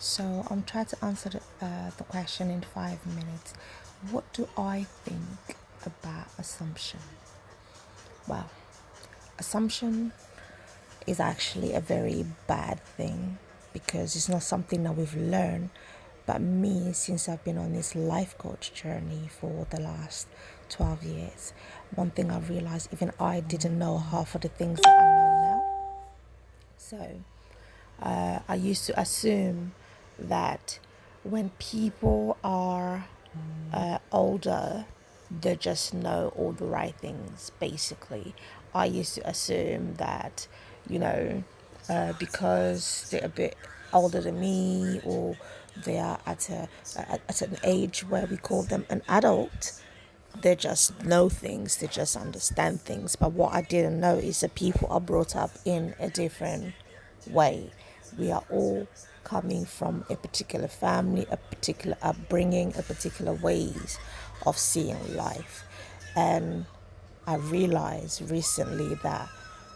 So I'm trying to answer the question in 5 minutes. What do I think about assumption? Well, assumption is actually a very bad thing because it's not something that we've learned. But me, since I've been on this life coach journey for the last 12 years, one thing I realized, even I didn't know half of the things that I know now. So I used to assume that when people are older, they just know all the right things, basically. I used to assume that, you know, because they're a bit older than me, or they are at an age where we call them an adult, they just know things, they just understand things. But what I didn't know is that people are brought up in a different way. We are all coming from a particular family, a particular upbringing, a particular ways of seeing life. And I realized recently that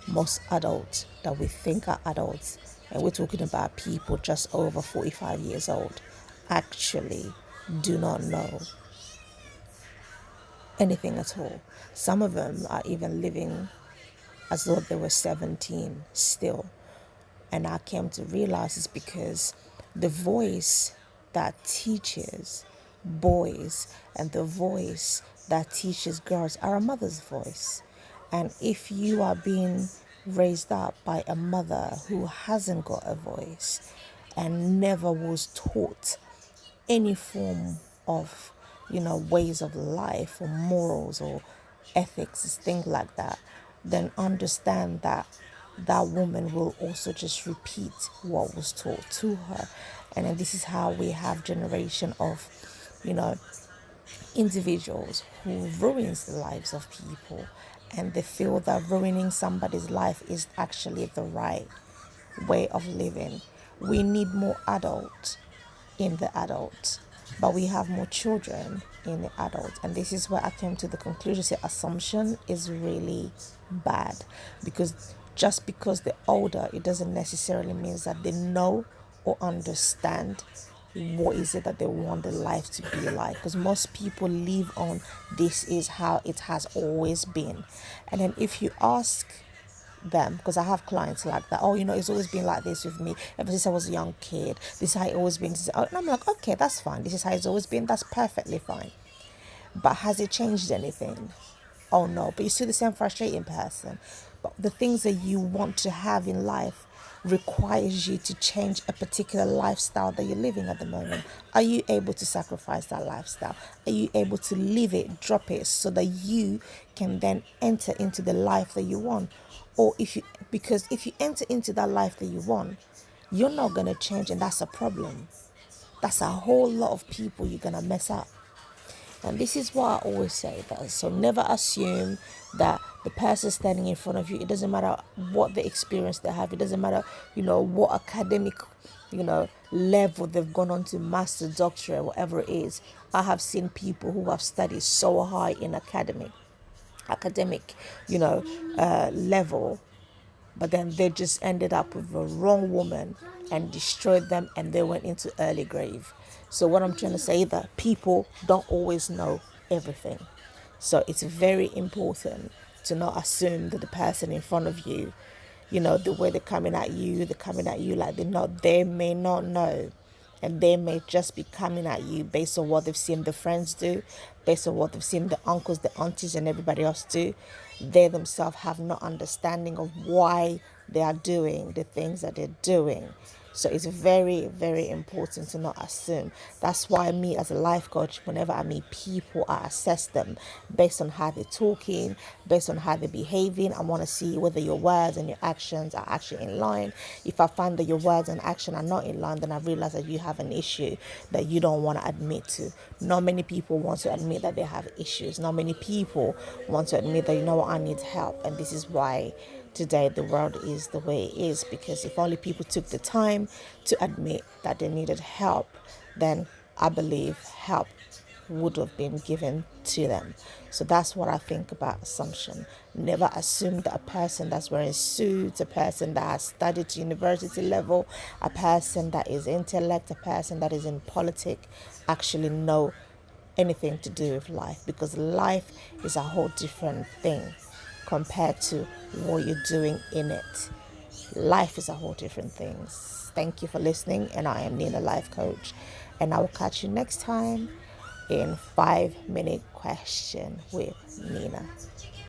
most adults that we think are adults, and we're talking about people just over 45 years old, actually do not know anything at all. Some of them are even living as though they were 17 still. And I came to realize it's because the voice that teaches boys and the voice that teaches girls are a mother's voice. And if you are being raised up by a mother who hasn't got a voice and never was taught any form of, ways of life or morals or ethics, things like that, then understand that that woman will also just repeat what was taught to her. And then this is how we have generation of, you know, individuals who ruins the lives of people, and they feel that ruining somebody's life is actually the right way of living. We need more adults in the adults, but we have more children in the adults. And this is where I came to the conclusion that assumption is really bad, because just because they're older, it doesn't necessarily mean that they know or understand what is it that they want the life to be like, because most people live on this is how it has always been. And then if you ask them, because I have clients like that, it's always been like this with me ever since I was a young kid, this is how it always been. And I'm like, okay, that's fine, this is how it's always been, that's perfectly fine. But has it changed anything? Oh no, but you're still the same frustrating person. But the things that you want to have in life requires you to change a particular lifestyle that you're living at the moment. Are you able to sacrifice that lifestyle? Are you able to leave it, drop it, so that you can then enter into the life that you want? Or because if you enter into that life that you want, you're not going to change, and that's a problem. That's a whole lot of people you're going to mess up. And this is what I always say, that so never assume that the person standing in front of you, it doesn't matter what the experience they have, it doesn't matter, what academic, level they've gone on to, master, doctorate, whatever it is. I have seen people who have studied so high in academic, level, but then they just ended up with the wrong woman and destroyed them, and they went into early grave. So what I'm trying to say is that people don't always know everything. So it's very important to not assume that the person in front of you, the way they're coming at you like they may not know. And they may just be coming at you based on what they've seen the friends do, based on what they've seen the uncles, the aunties, and everybody else do. They themselves have no understanding of why they are doing the things that they're doing. So it's very, very important to not assume. That's why me as a life coach, whenever I meet people, I assess them based on how they're talking, based on how they're behaving. I want to see whether your words and your actions are actually in line. If I find that your words and action are not in line, then I realize that you have an issue that you don't want to admit to. Not many people want to admit that they have issues. Not many people want to admit that, I need help. And this is why today the world is the way it is, because if only people took the time to admit that they needed help, then I believe help would have been given to them. So that's what I think about assumption. Never assume that a person that's wearing suits, a person that has studied to university level, a person that is intellect, a person that is in politics actually know anything to do with life, because life is a whole different thing compared to what you're doing in it. Life is a whole different thing. Thank you for listening, and I am Nina, life coach, and I will catch you next time in 5 minute question with Nina.